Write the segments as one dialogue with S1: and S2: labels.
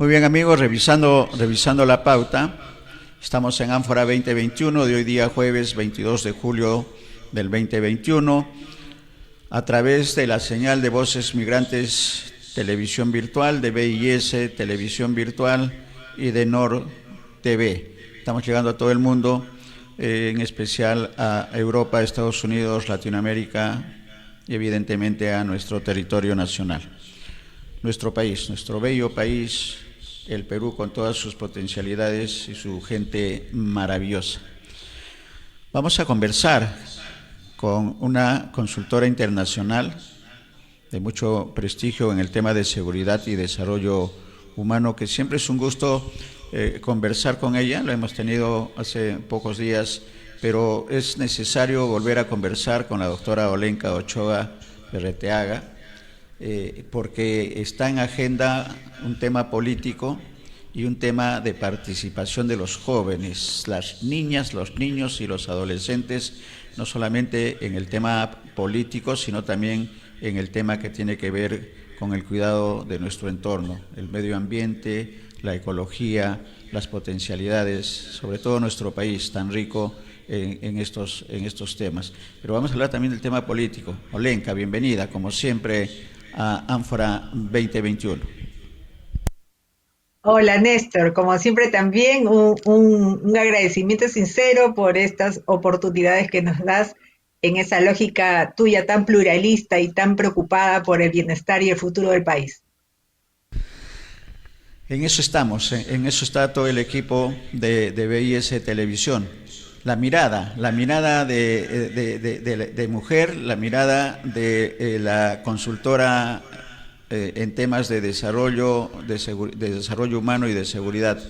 S1: Muy bien, amigos, revisando la pauta. Estamos en Ánfora 2021 de hoy día jueves 22 de julio del 2021 a través de la señal de Voces Migrantes Televisión Virtual, de BIS Televisión Virtual y de NOR TV. Estamos llegando a todo el mundo, en especial a Europa, Estados Unidos, Latinoamérica y evidentemente a nuestro territorio nacional. Nuestro país, nuestro bello país, el Perú, con todas sus potencialidades y su gente maravillosa. Vamos a conversar con una consultora internacional de mucho prestigio en el tema de seguridad y desarrollo humano, que siempre es un gusto conversar con ella. Lo hemos tenido hace pocos días, pero es necesario volver a conversar con la doctora Olenka Ochoa Berreteaga, porque está en agenda un tema político y un tema de participación de los jóvenes, las niñas, los niños y los adolescentes, no solamente en el tema político, sino también en el tema que tiene que ver con el cuidado de nuestro entorno, el medio ambiente, la ecología, las potencialidades, sobre todo nuestro país tan rico en estos temas. Pero vamos a hablar también del tema político. Olenka, bienvenida, como siempre, a Ánfora 2021.
S2: Hola Néstor, como siempre también un agradecimiento sincero por estas oportunidades que nos das en esa lógica tuya tan pluralista y tan preocupada por el bienestar y el futuro del país.
S1: En eso estamos, en eso está todo el equipo de BIS Televisión. La mirada de mujer, la mirada de la consultora en temas de desarrollo, de desarrollo humano y de seguridad,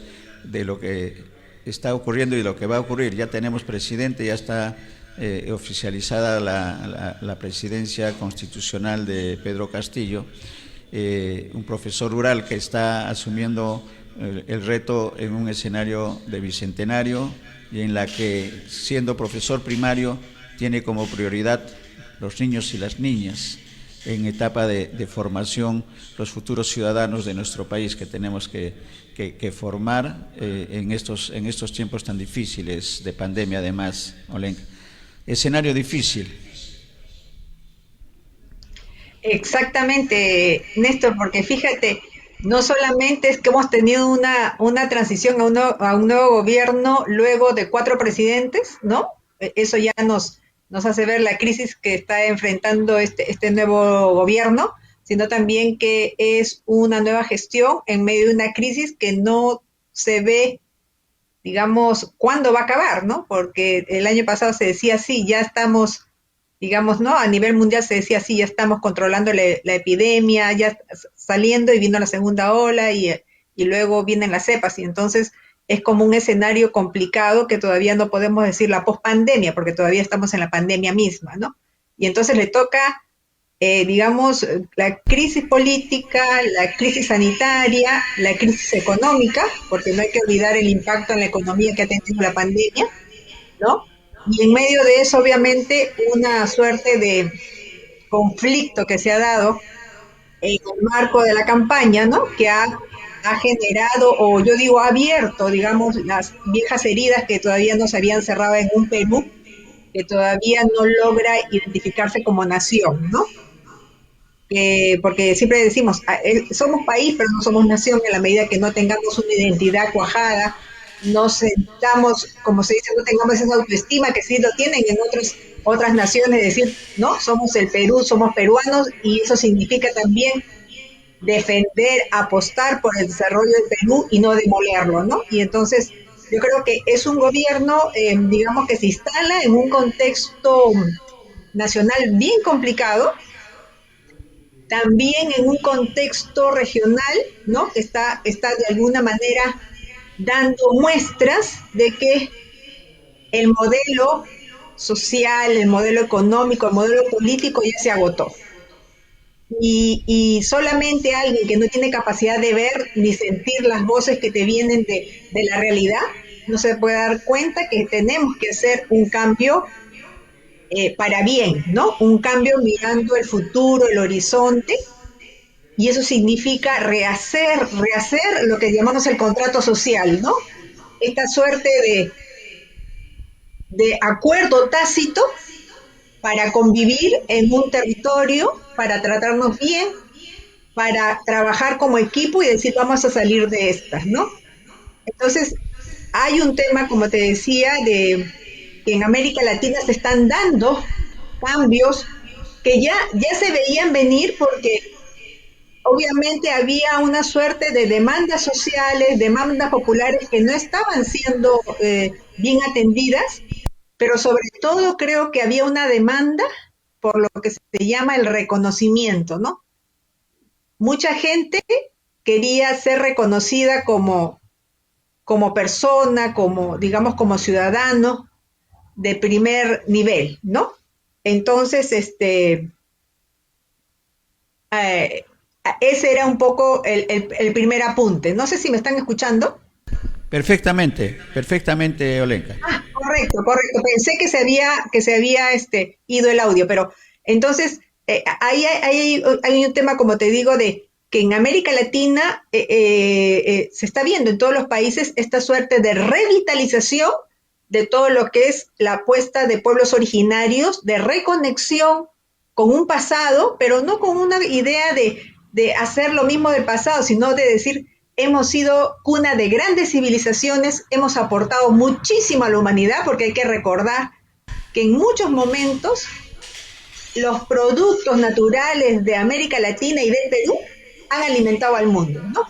S1: de lo que está ocurriendo y lo que va a ocurrir. Ya tenemos presidente, ya está oficializada la presidencia constitucional de Pedro Castillo, un profesor rural que está asumiendo el reto en un escenario de bicentenario y en la que, siendo profesor primario, tiene como prioridad los niños y las niñas en etapa de formación, los futuros ciudadanos de nuestro país que tenemos que formar en estos tiempos tan difíciles de pandemia. Además, Olenka, escenario difícil.
S2: Exactamente, Néstor, porque fíjate, no solamente es que hemos tenido una transición a un nuevo gobierno luego de 4 presidentes, ¿no? Eso ya nos hace ver la crisis que está enfrentando este nuevo gobierno, sino también que es una nueva gestión en medio de una crisis que no se ve, digamos, cuándo va a acabar, ¿no? Porque el año pasado se decía, sí, ya estamos, digamos, ¿no? A nivel mundial se decía, sí, ya estamos controlando la epidemia, ya saliendo y viendo la segunda ola y luego vienen las cepas. Y entonces es como un escenario complicado que todavía no podemos decir la pospandemia, porque todavía estamos en la pandemia misma, ¿no? Y entonces le toca, digamos, la crisis política, la crisis sanitaria, la crisis económica, porque no hay que olvidar el impacto en la economía que ha tenido la pandemia, ¿no? Y en medio de eso, obviamente, una suerte de conflicto que se ha dado en el marco de la campaña, ¿no? Que ha generado, o yo digo, ha abierto, digamos, las viejas heridas que todavía no se habían cerrado en un Perú, que todavía no logra identificarse como nación, ¿no? Porque siempre decimos, somos país, pero no somos nación en la medida que no tengamos una identidad cuajada, no sentamos, como se dice, no tengamos esa autoestima que sí lo tienen en otras naciones, decir, no, somos el Perú, somos peruanos, y eso significa también defender, apostar por el desarrollo del Perú y no demolerlo, ¿no? Y entonces yo creo que es un gobierno, digamos, que se instala en un contexto nacional bien complicado, también en un contexto regional, ¿no? Que está de alguna manera dando muestras de que el modelo social, el modelo económico, el modelo político ya se agotó. Y solamente alguien que no tiene capacidad de ver ni sentir las voces que te vienen de la realidad, no se puede dar cuenta que tenemos que hacer un cambio para bien, ¿no? Un cambio mirando el futuro, el horizonte, y eso significa rehacer lo que llamamos el contrato social, ¿no? Esta suerte de acuerdo tácito para convivir en un territorio, para tratarnos bien, para trabajar como equipo y decir vamos a salir de estas, ¿no? Entonces, hay un tema, como te decía, de que en América Latina se están dando cambios que ya se veían venir porque obviamente había una suerte de demandas sociales, demandas populares que no estaban siendo bien atendidas, pero sobre todo creo que había una demanda por lo que se llama el reconocimiento, ¿no? Mucha gente quería ser reconocida como persona, como, digamos, como ciudadano de primer nivel, ¿no? Entonces, eh, ese era un poco el primer apunte. No sé si me están escuchando.
S1: Perfectamente, perfectamente, Olenka.
S2: Ah, correcto, correcto. Pensé que se había ido el audio, pero entonces hay un tema, como te digo, de que en América Latina se está viendo en todos los países esta suerte de revitalización de todo lo que es la apuesta de pueblos originarios, de reconexión con un pasado, pero no con una idea de hacer lo mismo del pasado, sino de decir, hemos sido cuna de grandes civilizaciones, hemos aportado muchísimo a la humanidad, porque hay que recordar que en muchos momentos los productos naturales de América Latina y de Perú han alimentado al mundo, ¿no?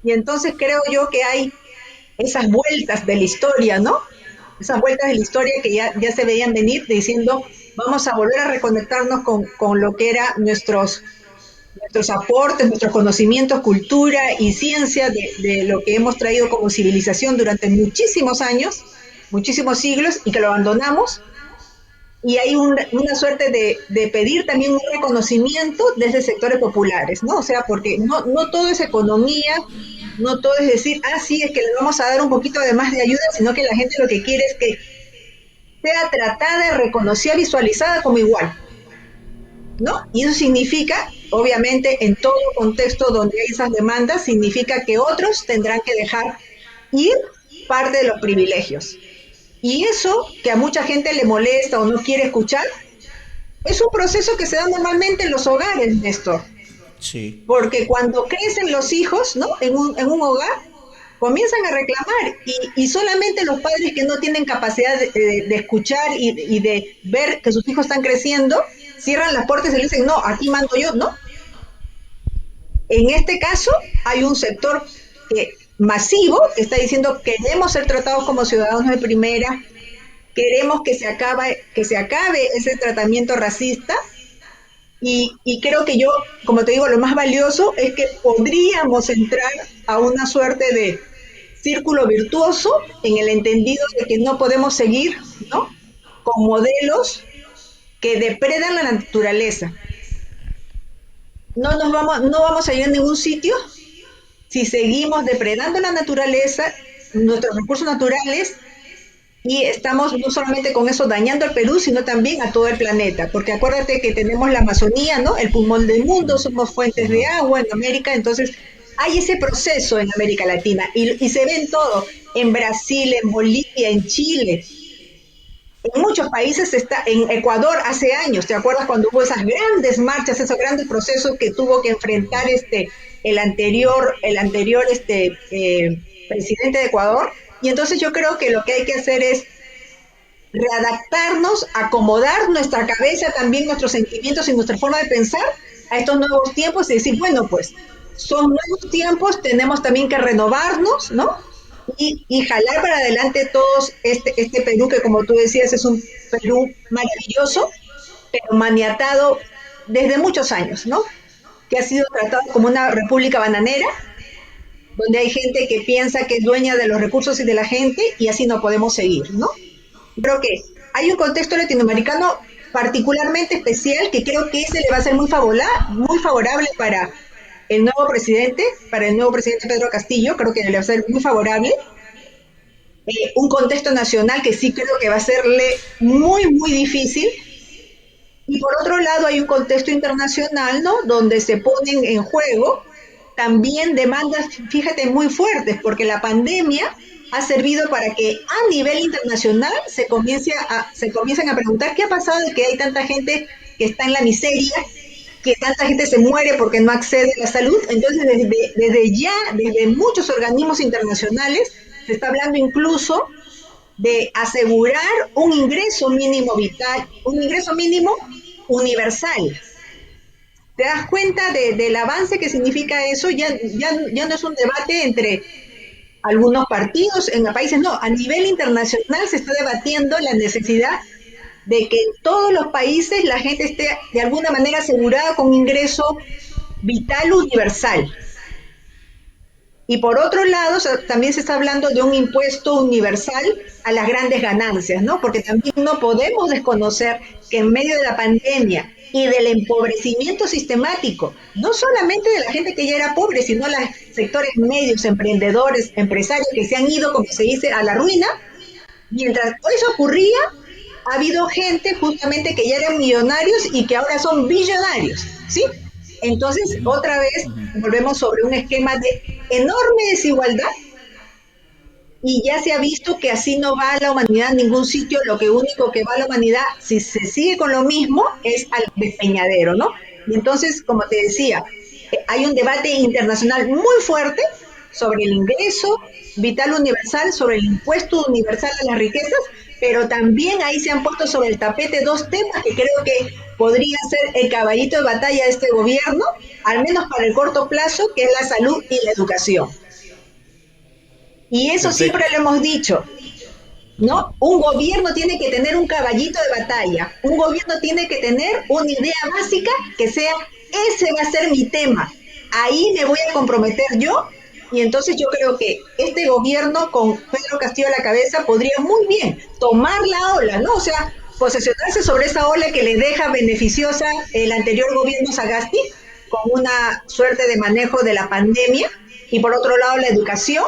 S2: Y entonces creo yo que hay esas vueltas de la historia, ¿no? Esas vueltas de la historia que ya se veían venir diciendo, vamos a volver a reconectarnos con lo que eran nuestros aportes, nuestros conocimientos, cultura y ciencia de lo que hemos traído como civilización durante muchísimos años, muchísimos siglos, y que lo abandonamos. Y hay una suerte de pedir también un reconocimiento desde sectores populares, ¿no? O sea, porque no todo es economía, no todo es decir, ah, sí, es que le vamos a dar un poquito de más de ayuda, sino que la gente lo que quiere es que sea tratada, reconocida, visualizada como igual, ¿no? Y eso significa, obviamente, en todo contexto donde hay esas demandas, significa que otros tendrán que dejar ir parte de los privilegios. Y eso, que a mucha gente le molesta o no quiere escuchar, es un proceso que se da normalmente en los hogares, Néstor.
S1: Sí.
S2: Porque cuando crecen los hijos, ¿no? En un hogar, comienzan a reclamar y solamente los padres que no tienen capacidad de escuchar y de ver que sus hijos están creciendo, cierran las puertas y le dicen, no, aquí mando yo, ¿no? En este caso, hay un sector masivo que está diciendo queremos ser tratados como ciudadanos de primera, queremos que se acabe ese tratamiento racista y creo que yo, como te digo, lo más valioso es que podríamos entrar a una suerte de círculo virtuoso en el entendido de que no podemos seguir, ¿no? Con modelos que depredan la naturaleza. No vamos a ir a ningún sitio si seguimos depredando la naturaleza, nuestros recursos naturales, y estamos no solamente con eso dañando al Perú, sino también a todo el planeta, porque acuérdate que tenemos la Amazonía, ¿no? El pulmón del mundo, somos fuentes de agua en América, entonces hay ese proceso en América Latina y se ve en todo, en Brasil, en Bolivia, en Chile, en muchos países está, en Ecuador hace años, ¿te acuerdas cuando hubo esas grandes marchas, esos grandes procesos que tuvo que enfrentar el anterior presidente de Ecuador? Y entonces yo creo que lo que hay que hacer es readaptarnos, acomodar nuestra cabeza, también nuestros sentimientos y nuestra forma de pensar a estos nuevos tiempos y decir, bueno, pues son nuevos tiempos, tenemos también que renovarnos, ¿no? Y jalar para adelante todos este Perú que, como tú decías, es un Perú maravilloso, pero maniatado desde muchos años, ¿no? Que ha sido tratado como una república bananera, donde hay gente que piensa que es dueña de los recursos y de la gente, y así no podemos seguir, ¿no? Creo que hay un contexto latinoamericano particularmente especial que creo que ese le va a ser muy favorable para el nuevo presidente Pedro Castillo, creo que le va a ser muy favorable. Un contexto nacional que sí creo que va a serle muy, muy difícil, Y por otro lado hay un contexto internacional, ¿no? Donde se ponen en juego también demandas, fíjate, muy fuertes, porque la pandemia ha servido para que a nivel internacional se comiencen a preguntar qué ha pasado de que hay tanta gente que está en la miseria, que tanta gente se muere porque no accede a la salud. Entonces, desde muchos organismos internacionales, se está hablando incluso de asegurar un ingreso mínimo vital, un ingreso mínimo universal. ¿Te das cuenta del avance que significa eso? Ya no es un debate entre algunos partidos en los países, no, a nivel internacional se está debatiendo la necesidad de que en todos los países la gente esté de alguna manera asegurada con un ingreso vital universal. Y por otro lado, también se está hablando de un impuesto universal a las grandes ganancias, ¿no? Porque también no podemos desconocer que en medio de la pandemia y del empobrecimiento sistemático, no solamente de la gente que ya era pobre, sino los sectores medios, emprendedores, empresarios que se han ido, como se dice, a la ruina, mientras eso ocurría, ha habido gente justamente que ya eran millonarios y que ahora son billonarios, ¿sí? Entonces, otra vez, volvemos sobre un esquema de enorme desigualdad y ya se ha visto que así no va la humanidad a ningún sitio, lo que único que va a la humanidad, si se sigue con lo mismo, es al despeñadero, ¿no? Y entonces, como te decía, hay un debate internacional muy fuerte sobre el ingreso vital universal, sobre el impuesto universal a las riquezas, pero también ahí se han puesto sobre el tapete dos temas que creo que podría ser el caballito de batalla de este gobierno, al menos para el corto plazo, que es la salud y la educación. Y eso siempre
S1: Perfecto.
S2: lo hemos dicho, ¿no? Un gobierno tiene que tener un caballito de batalla, un gobierno tiene que tener una idea básica que sea, ese va a ser mi tema, ahí me voy a comprometer yo, y entonces yo creo que este gobierno con Pedro Castillo a la cabeza podría muy bien tomar la ola, ¿no? O sea, posesionarse sobre esa ola que le deja beneficiosa el anterior gobierno Sagasti, con una suerte de manejo de la pandemia, y por otro lado la educación,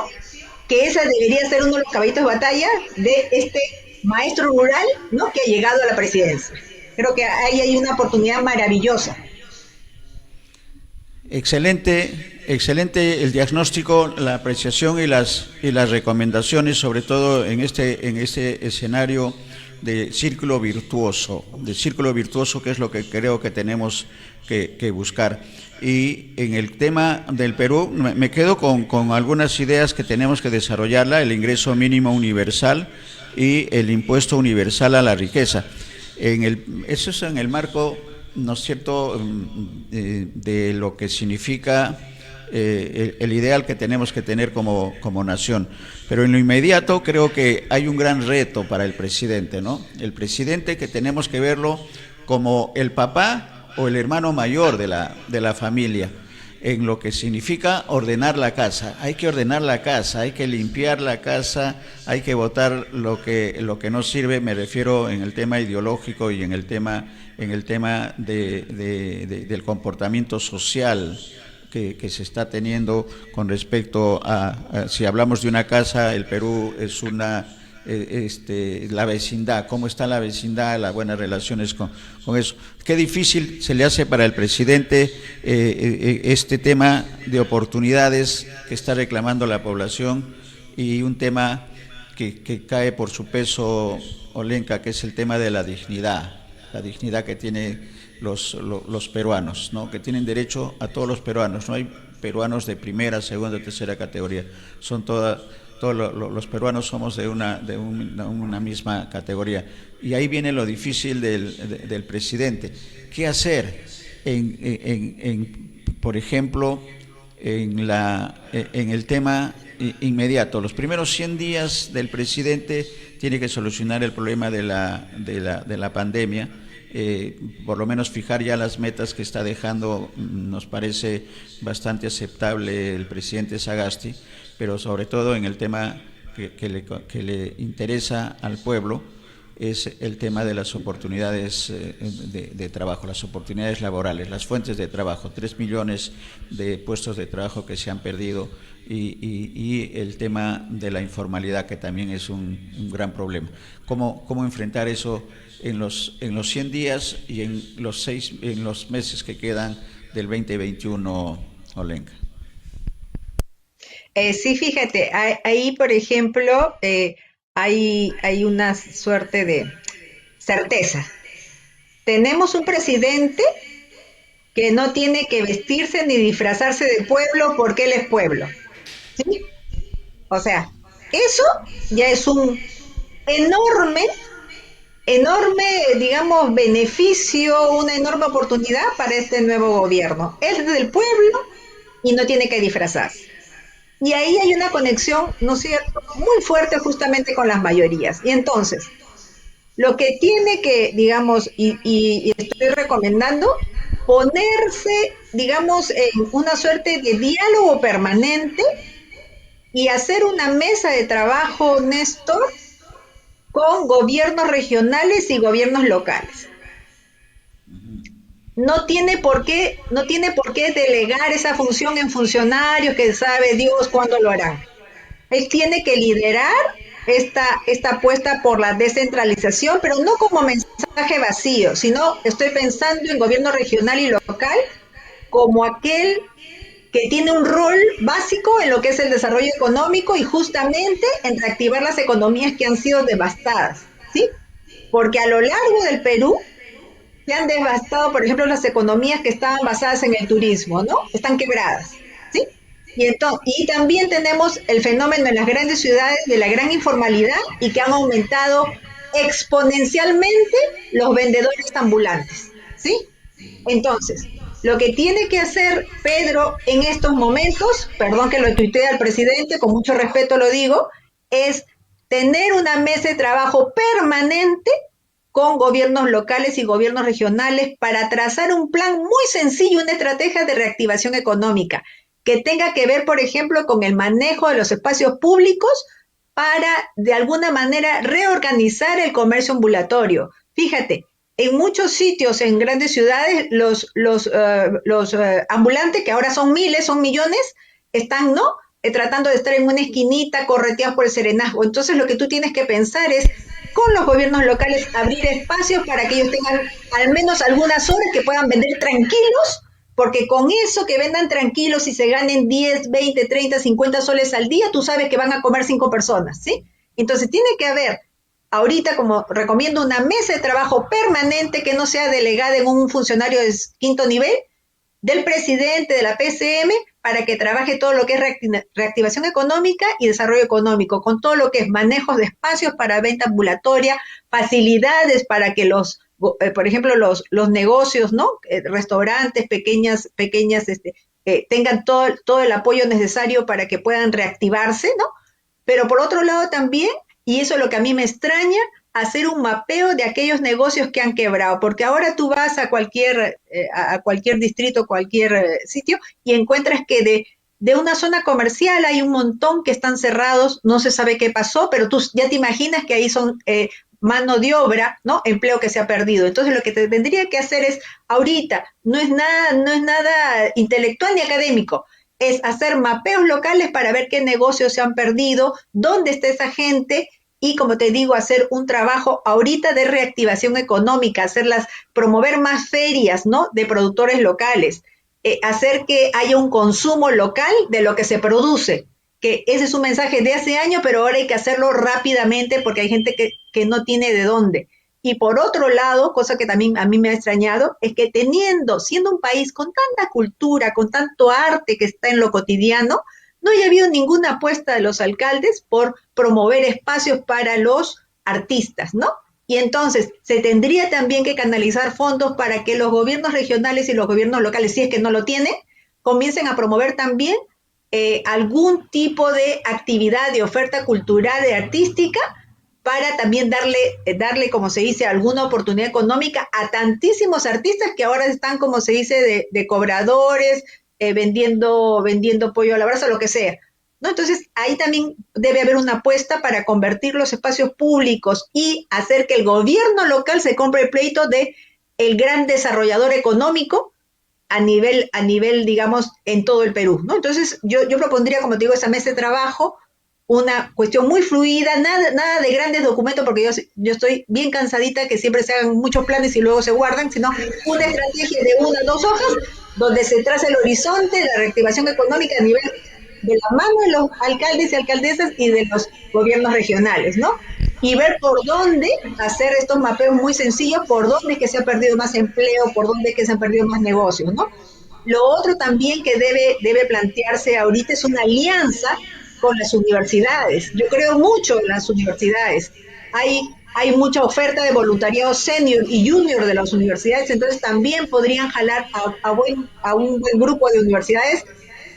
S2: que esa debería ser uno de los caballitos de batalla de este maestro rural, ¿no? Que ha llegado a la presidencia. Creo que ahí hay una oportunidad maravillosa.
S1: Excelente, excelente el diagnóstico, la apreciación y las recomendaciones, sobre todo en este escenario de círculo virtuoso que es lo que creo que tenemos que buscar. Y en el tema del Perú, me quedo con algunas ideas que tenemos que desarrollarla, el ingreso mínimo universal y el impuesto universal a la riqueza. Eso es en el marco, ¿no es cierto?, de lo que significa el ideal que tenemos que tener como nación. Pero en lo inmediato creo que hay un gran reto para el presidente, ¿no? El presidente que tenemos que verlo como el papá o el hermano mayor de la familia, en lo que significa ordenar la casa. Hay que ordenar la casa, hay que limpiar la casa, hay que votar lo que no sirve, me refiero en el tema ideológico y en el tema del comportamiento social que se está teniendo con respecto si hablamos de una casa, el Perú es la vecindad, cómo está la vecindad, las buenas relaciones con eso. Qué difícil se le hace para el presidente este tema de oportunidades que está reclamando la población y un tema que cae por su peso, Olenka, que es el tema de la dignidad que tienen los peruanos, ¿no? Que tienen derecho a todos los peruanos, no hay peruanos de primera, segunda, tercera categoría, son todos los peruanos somos de una misma categoría. Y ahí viene lo difícil del presidente. ¿Qué hacer por ejemplo, en el tema inmediato? Los primeros 100 días del presidente tiene que solucionar el problema de la pandemia, por lo menos fijar ya las metas que está dejando. Nos parece bastante aceptable el presidente Sagasti, pero sobre todo en el tema que le interesa al pueblo, es el tema de las oportunidades de trabajo, las oportunidades laborales, las fuentes de trabajo, 3 millones de puestos de trabajo que se han perdido y el tema de la informalidad, que también es un gran problema. ¿Cómo enfrentar eso en los 100 días y en los meses que quedan del 2021, Olenka?
S2: Sí, fíjate, ahí, por ejemplo, hay una suerte de certeza. Tenemos un presidente que no tiene que vestirse ni disfrazarse de pueblo porque él es pueblo. ¿Sí? O sea, eso ya es un enorme, digamos, beneficio, una enorme oportunidad para este nuevo gobierno. Él es del pueblo y no tiene que disfrazarse. Y ahí hay una conexión, ¿no es cierto?, muy fuerte justamente con las mayorías. Y entonces, lo que tiene que, digamos, y estoy recomendando, ponerse, digamos, en una suerte de diálogo permanente y hacer una mesa de trabajo, Néstor, con gobiernos regionales y gobiernos locales. No tiene por qué delegar esa función en funcionarios que sabe Dios cuándo lo harán. Él tiene que liderar esta apuesta por la descentralización, pero no como mensaje vacío, sino estoy pensando en gobierno regional y local como aquel que tiene un rol básico en lo que es el desarrollo económico y justamente en reactivar las economías que han sido devastadas, ¿sí? Porque a lo largo del Perú se han devastado, por ejemplo, las economías que estaban basadas en el turismo, ¿no? Están quebradas, ¿sí? Y también tenemos el fenómeno en las grandes ciudades de la gran informalidad y que han aumentado exponencialmente los vendedores ambulantes, ¿sí? Entonces, lo que tiene que hacer Pedro en estos momentos, perdón que lo tuitee al presidente, con mucho respeto lo digo, es tener una mesa de trabajo permanente con gobiernos locales y gobiernos regionales para trazar un plan muy sencillo, una estrategia de reactivación económica que tenga que ver, por ejemplo, con el manejo de los espacios públicos para, de alguna manera, reorganizar el comercio ambulatorio. Fíjate, en muchos sitios, en grandes ciudades, los ambulantes, que ahora son miles, son millones, están, ¿no? Tratando de estar en una esquinita, correteados por el serenazgo. Entonces, lo que tú tienes que pensar es, con los gobiernos locales, abrir espacios para que ellos tengan al menos algunas horas que puedan vender tranquilos, porque con eso que vendan tranquilos y se ganen 10, 20, 30, 50 soles al día, tú sabes que van a comer 5 personas, ¿sí? Entonces, tiene que haber ahorita, como recomiendo, una mesa de trabajo permanente que no sea delegada en un funcionario de quinto nivel, del presidente de la PCM, para que trabaje todo lo que es reactivación económica y desarrollo económico, con todo lo que es manejos de espacios para venta ambulatoria, facilidades para que por ejemplo, los negocios, ¿no? Restaurantes, pequeñas, tengan todo el apoyo necesario para que puedan reactivarse, ¿no? Pero por otro lado también, y eso es lo que a mí me extraña, hacer un mapeo de aquellos negocios que han quebrado, porque ahora tú vas a cualquier distrito, cualquier sitio, y encuentras que de una zona comercial hay un montón que están cerrados, no se sabe qué pasó, pero tú ya te imaginas que ahí son mano de obra, ¿no? Empleo que se ha perdido. Entonces lo que te tendría que hacer es, ahorita, no es nada intelectual ni académico, es hacer mapeos locales para ver qué negocios se han perdido, dónde está esa gente y, como te digo, hacer un trabajo ahorita de reactivación económica, promover más ferias, ¿no? De productores locales, hacer que haya un consumo local de lo que se produce, que ese es un mensaje de hace años, pero ahora hay que hacerlo rápidamente porque hay gente que no tiene de dónde. Y por otro lado, cosa que también a mí me ha extrañado, es que siendo un país con tanta cultura, con tanto arte que está en lo cotidiano, no haya habido ninguna apuesta de los alcaldes por promover espacios para los artistas, ¿no? Y entonces se tendría también que canalizar fondos para que los gobiernos regionales y los gobiernos locales, si es que no lo tienen, comiencen a promover también algún tipo de actividad, de oferta cultural, de artística, para también darle, como se dice, alguna oportunidad económica a tantísimos artistas que ahora están, como se dice, de cobradores, vendiendo pollo a la brasa, lo que sea. ¿no? Entonces, ahí también debe haber una apuesta para convertir los espacios públicos y hacer que el gobierno local se compre el pleito de el gran desarrollador económico a nivel, digamos, en todo el Perú, ¿no? Entonces, yo propondría, como te digo, esa mesa de trabajo, una cuestión muy fluida, nada de grandes documentos, porque yo estoy bien cansadita que siempre se hagan muchos planes y luego se guardan, sino una estrategia de 1 o 2 hojas, donde se traza el horizonte de la reactivación económica a nivel de la mano de los alcaldes y alcaldesas y de los gobiernos regionales, ¿no? Y ver por dónde hacer estos mapeos muy sencillos, por dónde es que se ha perdido más empleo, por dónde es que se han perdido más negocios, ¿no? Lo otro también que debe plantearse ahorita es una alianza con las universidades. Yo creo mucho en las universidades. Hay mucha oferta de voluntariado senior y junior de las universidades, entonces también podrían jalar a un buen grupo de universidades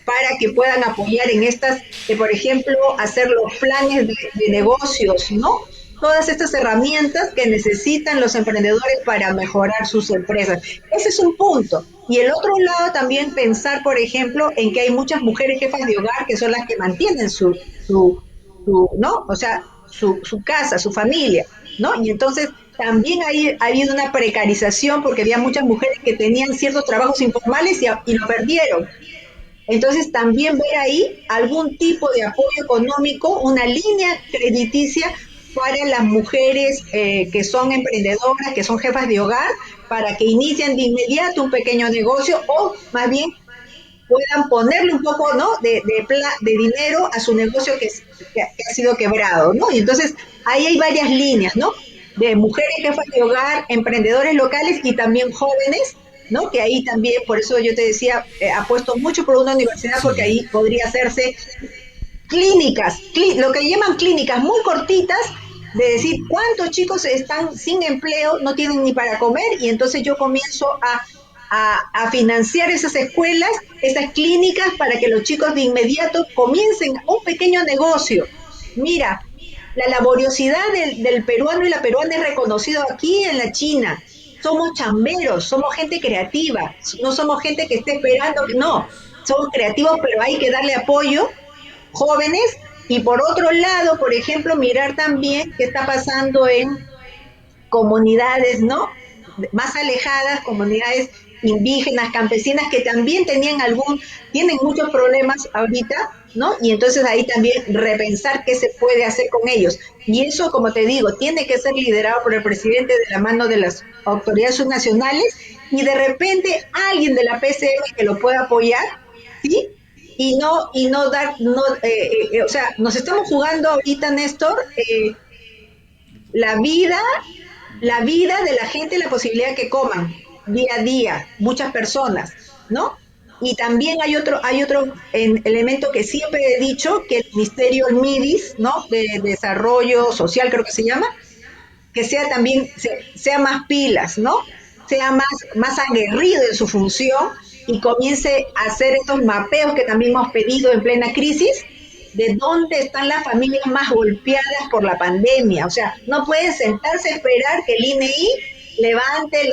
S2: para que puedan apoyar en estas, por ejemplo, hacer los planes de negocios, ¿no? Todas estas herramientas que necesitan los emprendedores para mejorar sus empresas. Ese es un punto. Y el otro lado también pensar, por ejemplo, en que hay muchas mujeres jefas de hogar que son las que mantienen ¿no? O sea, su casa, su familia, ¿no? Y entonces también ha habido una precarización porque había muchas mujeres que tenían ciertos trabajos informales y lo perdieron. Entonces, también ver ahí algún tipo de apoyo económico, una línea crediticia para las mujeres que son emprendedoras, que son jefas de hogar, para que inicien de inmediato un pequeño negocio o más bien puedan ponerle un poco, ¿no?, de dinero a su negocio que ha sido quebrado, ¿no? Y entonces ahí hay varias líneas, ¿no? De mujeres jefas de hogar, emprendedores locales y también jóvenes, ¿no? Que ahí también, por eso yo te decía, apuesto mucho por una universidad porque
S1: Sí.
S2: ahí podría hacerse clínicas, lo que llaman clínicas muy cortitas, de decir cuántos chicos están sin empleo, no tienen ni para comer, y entonces yo comienzo a financiar esas escuelas, esas clínicas, para que los chicos de inmediato comiencen un pequeño negocio. Mira, la laboriosidad del peruano y la peruana es reconocido aquí en la China. Somos chamberos, somos gente creativa, no somos gente que esté esperando, no, somos creativos, pero hay que darle apoyo jóvenes y por otro lado, por ejemplo, mirar también qué está pasando en comunidades, ¿no? Más alejadas, comunidades indígenas, campesinas, que también tienen muchos problemas ahorita, ¿no? Y entonces ahí también repensar qué se puede hacer con ellos. Y eso, como te digo, tiene que ser liderado por el presidente de la mano de las autoridades subnacionales y de repente alguien de la PCM que lo pueda apoyar, ¿sí? Y no dar, no, o sea, nos estamos jugando ahorita, Néstor, la vida, la vida de la gente, la posibilidad que coman día a día, muchas personas, ¿no? Y también hay otro elemento que siempre he dicho, que el Ministerio, el MIDIS, ¿no? De Desarrollo Social, creo que se llama, que sea también, sea más pilas, ¿no? Sea más aguerrido en su función y comience a hacer estos mapeos que también hemos pedido en plena crisis, de dónde están las familias más golpeadas por la pandemia. O sea, no pueden sentarse a esperar que el INEI levante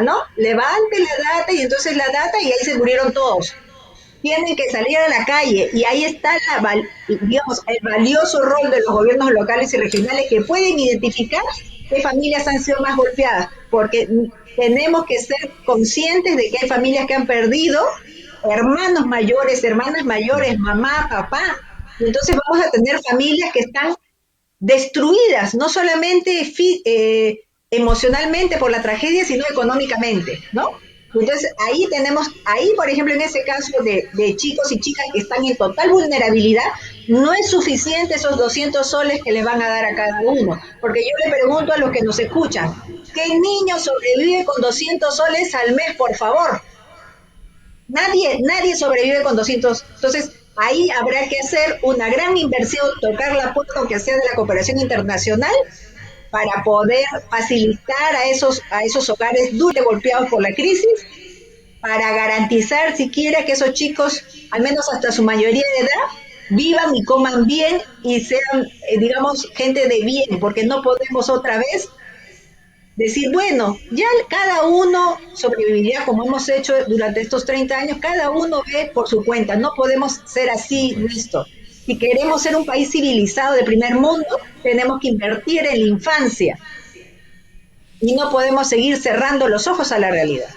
S2: ¿no? Levante la data y entonces la data y ahí se murieron todos. Tienen que salir a la calle y ahí está digamos, el valioso rol de los gobiernos locales y regionales que pueden identificar qué familias han sido más golpeadas, porque tenemos que ser conscientes de que hay familias que han perdido hermanos mayores, hermanas mayores, mamá, papá, y entonces vamos a tener familias que están destruidas, no solamente emocionalmente por la tragedia, sino económicamente, ¿no? Entonces ahí por ejemplo, en ese caso de chicos y chicas que están en total vulnerabilidad, no es suficiente esos 200 soles que le van a dar a cada uno, porque yo le pregunto a los que nos escuchan, ¿qué niño sobrevive con 200 soles al mes, por favor? Nadie sobrevive con 200. Entonces, ahí habrá que hacer una gran inversión, tocar la puerta, aunque sea de la cooperación internacional, para poder facilitar a esos hogares duros golpeados por la crisis, para garantizar siquiera que esos chicos, al menos hasta su mayoría de edad, vivan y coman bien y sean, digamos, gente de bien, porque no podemos otra vez decir, bueno, ya cada uno sobrevivirá como hemos hecho durante estos 30 años, cada uno ve por su cuenta, no podemos ser así, listo. Si queremos ser un país civilizado de primer mundo, tenemos que invertir en la infancia y no podemos seguir cerrando los ojos a la realidad.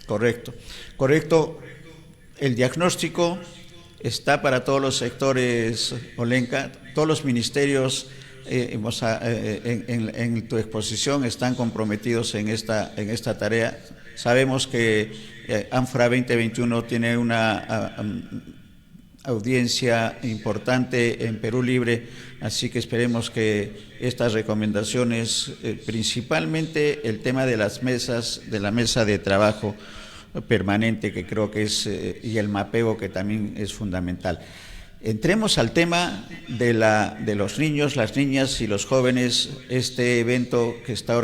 S1: Correcto, correcto. El diagnóstico está para todos los sectores, Olenka, todos los ministerios en tu exposición están comprometidos en esta tarea. Sabemos que Ánfora 2021 tiene una audiencia importante en Perú Libre, así que esperemos que estas recomendaciones, principalmente el tema de las mesas, de la mesa de trabajo permanente, que creo que es, y el mapeo, que también es fundamental. Entremos al tema de los niños, las niñas y los jóvenes, este evento que estás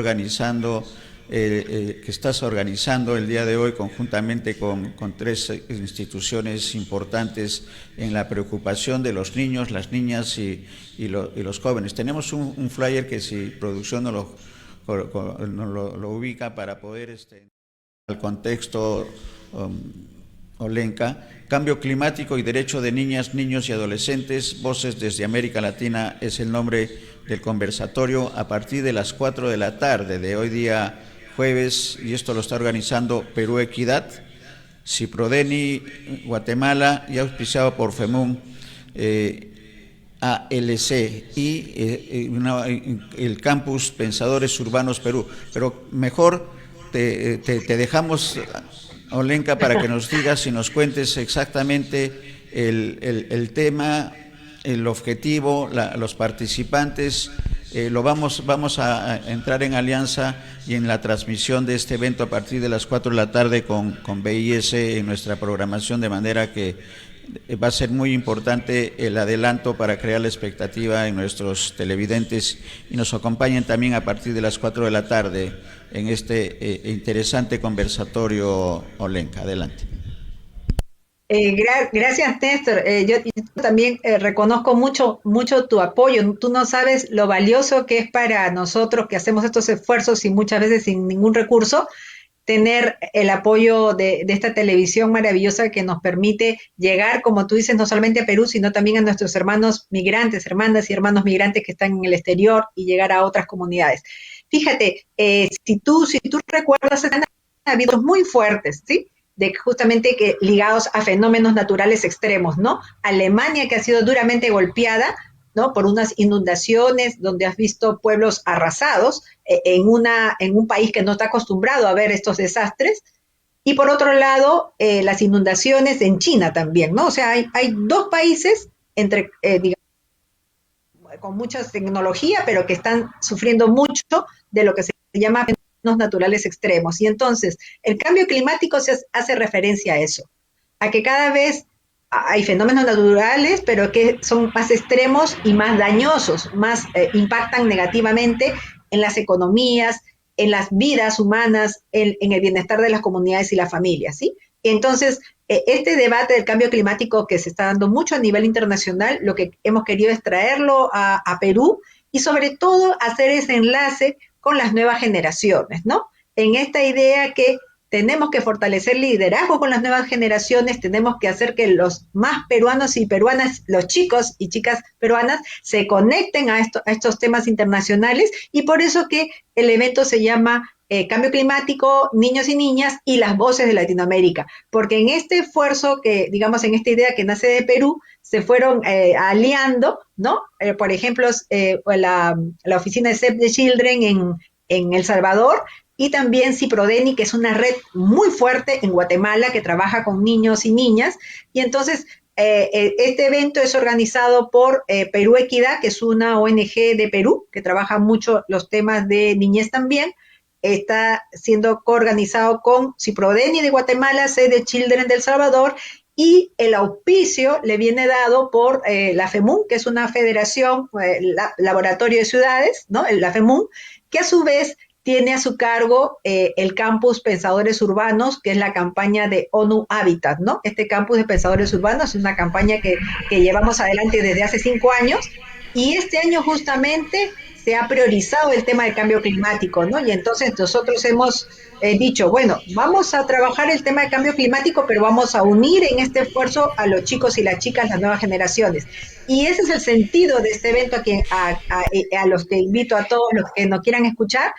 S1: organizando el día de hoy conjuntamente con 3 instituciones importantes en la preocupación de los niños, las niñas y los jóvenes. Tenemos un flyer que, si producción no lo ubica para poder al contexto, Olenka. Cambio climático y derecho de niñas, niños y adolescentes, voces desde América Latina, es el nombre del conversatorio a partir de las 4 de la tarde de hoy día jueves, y esto lo está organizando Perú Equidad, Ciprodeni, Guatemala, y auspiciado por FEMUN, ALC y el campus Pensadores Urbanos Perú. Pero mejor te dejamos, Olenka, para que nos digas y nos cuentes exactamente el tema, el objetivo, los participantes. Vamos a entrar en alianza y en la transmisión de este evento a partir de las 4 de la tarde con BIS en nuestra programación, de manera que va a ser muy importante el adelanto para crear la expectativa en nuestros televidentes, y nos acompañen también a partir de las 4 de la tarde en este interesante conversatorio. Olenka, adelante.
S2: Gracias, Néstor. Yo también reconozco mucho tu apoyo. Tú no sabes lo valioso que es para nosotros, que hacemos estos esfuerzos y muchas veces sin ningún recurso, tener el apoyo de esta televisión maravillosa que nos permite llegar, como tú dices, no solamente a Perú, sino también a nuestros hermanos migrantes, hermanas y hermanos migrantes que están en el exterior, y llegar a otras comunidades. Fíjate, si tú recuerdas, han habido muy fuertes, ¿sí?, de justamente ligados a fenómenos naturales extremos, ¿no? Alemania, que ha sido duramente golpeada, ¿no?, por unas inundaciones, donde has visto pueblos arrasados en un país que no está acostumbrado a ver estos desastres. Y por otro lado, las inundaciones en China también, ¿no? O sea, hay 2 países digamos, con mucha tecnología, pero que están sufriendo mucho de lo que se llama fenómenos naturales extremos. Y entonces, el cambio climático se hace referencia a eso, a que cada vez hay fenómenos naturales, pero que son más extremos y más dañosos, más impactan negativamente en las economías, en las vidas humanas, en el bienestar de las comunidades y las familias, ¿sí? Entonces, este debate del cambio climático, que se está dando mucho a nivel internacional, lo que hemos querido es traerlo a Perú, y sobre todo hacer ese enlace con las nuevas generaciones, ¿no? En esta idea que tenemos que fortalecer liderazgo con las nuevas generaciones, tenemos que hacer que los más peruanos y peruanas, los chicos y chicas peruanas, se conecten a estos temas internacionales, y por eso que el evento se llama Cambio Climático, Niños y Niñas y las Voces de Latinoamérica, porque en este esfuerzo, que digamos, en esta idea que nace de Perú, se fueron aliando, ¿no? Por ejemplo, la oficina de Save the Children en El Salvador, y también Ciprodeni, que es una red muy fuerte en Guatemala que trabaja con niños y niñas. Y entonces este evento es organizado por Perú Equidad, que es una ONG de Perú que trabaja mucho los temas de niñez también. Está siendo coorganizado con Ciprodeni de Guatemala, Save the Children de El Salvador, y el auspicio le viene dado por la FEMUN, que es una federación, laboratorio de ciudades, ¿no? La FEMUN, que a su vez tiene a su cargo el campus Pensadores Urbanos, que es la campaña de ONU Habitat, ¿no? Este campus de Pensadores Urbanos es una campaña que llevamos adelante desde hace 5 años, y este año justamente se ha priorizado el tema del cambio climático, ¿no? Y entonces nosotros hemos dicho, bueno, vamos a trabajar el tema del cambio climático, pero vamos a unir en este esfuerzo a los chicos y las chicas, las nuevas generaciones. Y ese es el sentido de este evento a los que invito a todos los que nos quieran escuchar.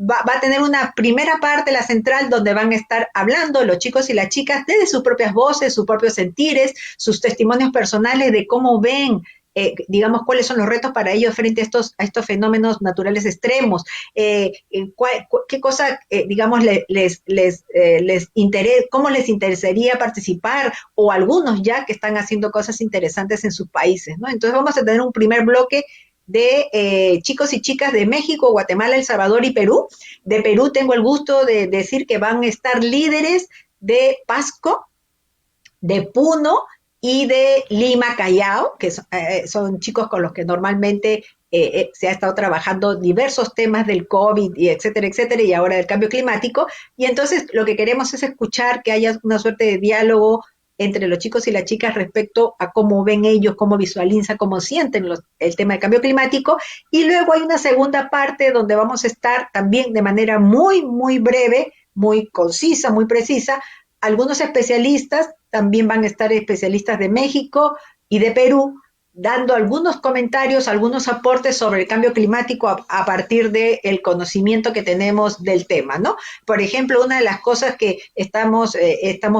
S2: Va a tener una primera parte, la central, donde van a estar hablando los chicos y las chicas desde sus propias voces, sus propios sentires, sus testimonios personales de cómo ven, digamos, cuáles son los retos para ellos frente a estos fenómenos naturales extremos, qué cosa, digamos, cómo les interesaría participar, o algunos ya que están haciendo cosas interesantes en sus países, ¿no? Entonces vamos a tener un primer bloque de chicos y chicas de México, Guatemala, El Salvador y Perú. De Perú tengo el gusto de decir que van a estar líderes de Pasco, de Puno y de Lima, Callao, que son chicos con los que normalmente se ha estado trabajando diversos temas del COVID, y etcétera, etcétera, y ahora del cambio climático. Y entonces lo que queremos es escuchar, que haya una suerte de diálogo entre los chicos y las chicas respecto a cómo ven ellos, cómo visualizan, cómo sienten el tema del cambio climático. Y luego hay una segunda parte donde vamos a estar también de manera muy, muy breve, muy concisa, muy precisa. Algunos especialistas, también van a estar especialistas de México y de Perú, dando algunos comentarios, algunos aportes sobre el cambio climático a partir del conocimiento que tenemos del tema, ¿no? Por ejemplo, una de las cosas que estamos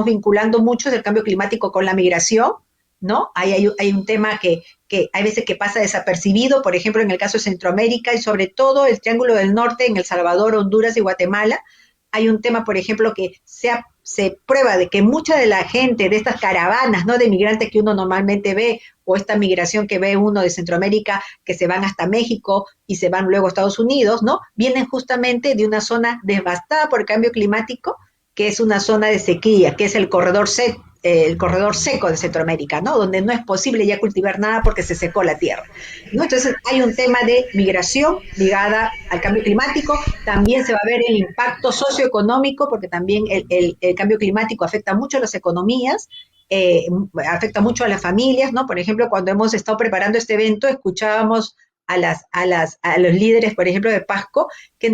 S2: vinculando mucho es el cambio climático con la migración, ¿no? Hay un tema que hay veces que pasa desapercibido, por ejemplo, en el caso de Centroamérica y sobre todo el Triángulo del Norte, en El Salvador, Honduras y Guatemala. Hay un tema, por ejemplo, que se prueba de que mucha de la gente de estas caravanas, ¿no?, de migrantes que uno normalmente ve, o esta migración que ve uno de Centroamérica, que se van hasta México y se van luego a Estados Unidos, ¿no?, vienen justamente de una zona devastada por el cambio climático, que es una zona de sequía, que es el corredor seco de Centroamérica, ¿no?, donde no es posible ya cultivar nada porque se secó la tierra, ¿no? Entonces hay un tema de migración ligada al cambio climático. También se va a ver el impacto socioeconómico, porque también el cambio climático afecta mucho a las economías, afecta mucho a las familias, ¿no? Por ejemplo, cuando hemos estado preparando este evento, escuchábamos a los líderes, por ejemplo, de Pasco, que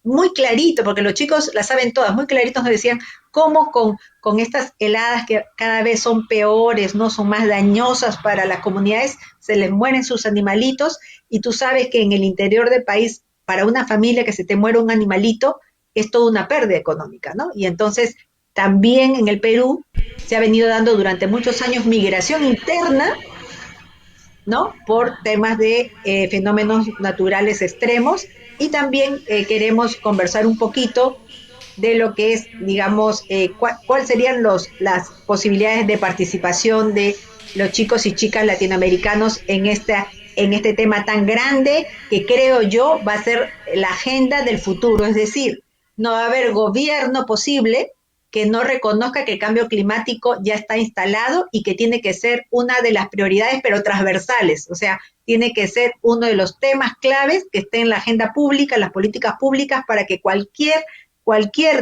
S2: muy clarito, porque los chicos las saben todas, muy claritos nos decían cómo con estas heladas que cada vez son peores, no son más dañosas para las comunidades, se les mueren sus animalitos, y tú sabes que en el interior del país, para una familia que se te muera un animalito, es toda una pérdida económica, ¿no? Y entonces también en el Perú se ha venido dando durante muchos años migración interna, ¿no?, por temas de fenómenos naturales extremos. Y también queremos conversar un poquito de lo que es, digamos, cuáles serían las posibilidades de participación de los chicos y chicas latinoamericanos en este tema tan grande, que creo yo va a ser la agenda del futuro. Es decir, no va a haber gobierno posible que no reconozca que el cambio climático ya está instalado y que tiene que ser una de las prioridades, pero transversales. O sea, tiene que ser uno de los temas claves que esté en la agenda pública, en las políticas públicas, para que cualquier,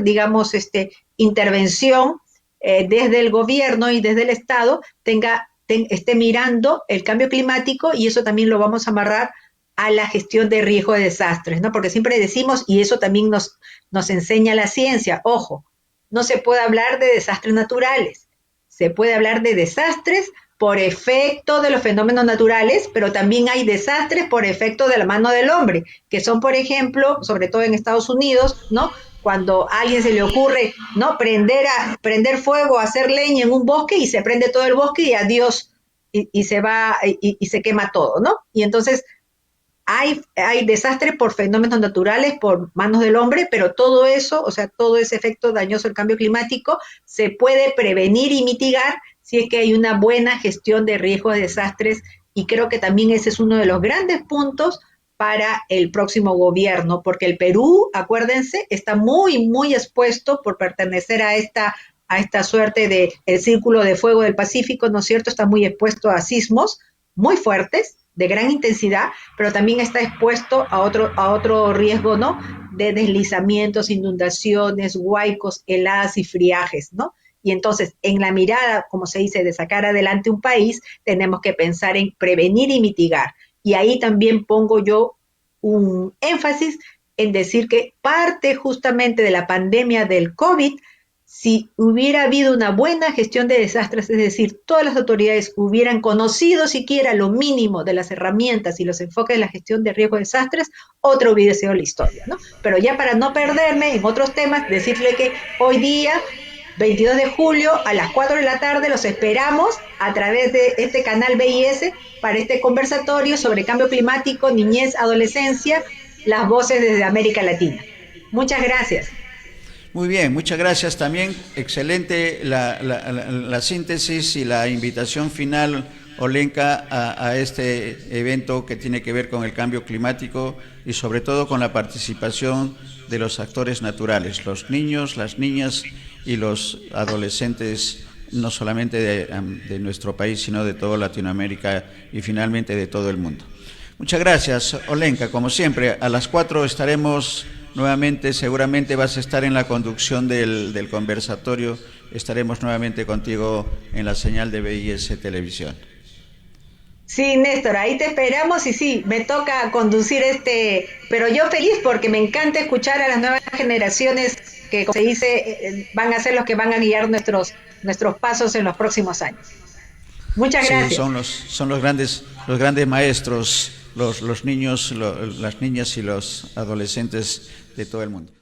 S2: digamos, intervención desde el gobierno y desde el Estado esté mirando el cambio climático, y eso también lo vamos a amarrar a la gestión de riesgo de desastres, ¿no? Porque siempre decimos, y eso también nos enseña la ciencia, ojo, no se puede hablar de desastres naturales, se puede hablar de desastres por efecto de los fenómenos naturales, pero también hay desastres por efecto de la mano del hombre, que son, por ejemplo, sobre todo en Estados Unidos, ¿no?, cuando a alguien se le ocurre, ¿no?, prender fuego, hacer leña en un bosque, y se prende todo el bosque y adiós, y se va, y se quema todo, ¿no? Y entonces hay desastres por fenómenos naturales, por manos del hombre, pero todo eso, o sea, todo ese efecto dañoso del cambio climático se puede prevenir y mitigar si es que hay una buena gestión de riesgos de desastres, y creo que también ese es uno de los grandes puntos para el próximo gobierno, porque el Perú, acuérdense, está muy, muy expuesto por pertenecer a esta suerte de el Círculo de Fuego del Pacífico, ¿no es cierto? Está muy expuesto a sismos muy fuertes, de gran intensidad, pero también está expuesto a otro riesgo, ¿no?, de deslizamientos, inundaciones, huaicos, heladas y friajes, ¿no? Y entonces, en la mirada, como se dice, de sacar adelante un país, tenemos que pensar en prevenir y mitigar. Y ahí también pongo yo un énfasis en decir que parte justamente de la pandemia del COVID, si hubiera habido una buena gestión de desastres, es decir, todas las autoridades hubieran conocido siquiera lo mínimo de las herramientas y los enfoques de la gestión de riesgo de desastres, otra hubiera sido la historia, ¿no? Pero ya para no perderme en otros temas, decirle que hoy día 22 de julio a las 4 de la tarde los esperamos a través de este canal BIS para este conversatorio sobre cambio climático, niñez, adolescencia, las voces desde América Latina. Muchas gracias.
S1: Muy bien, muchas gracias también. Excelente la síntesis y la invitación final, Olenka, a este evento que tiene que ver con el cambio climático y sobre todo con la participación de los actores naturales, los niños, las niñas y los adolescentes, no solamente de nuestro país, sino de toda Latinoamérica y finalmente de todo el mundo. Muchas gracias, Olenka. Como siempre, a las 4 estaremos nuevamente, seguramente vas a estar en la conducción del conversatorio, estaremos nuevamente contigo en la señal de BIS Televisión.
S2: Sí, Néstor, ahí te esperamos y sí, me toca conducir pero yo feliz porque me encanta escuchar a las nuevas generaciones que, como se dice, van a ser los que van a guiar nuestros pasos en los próximos años. Muchas
S1: Sí,
S2: gracias.
S1: son los grandes maestros, los niños, las niñas y los adolescentes de todo el mundo.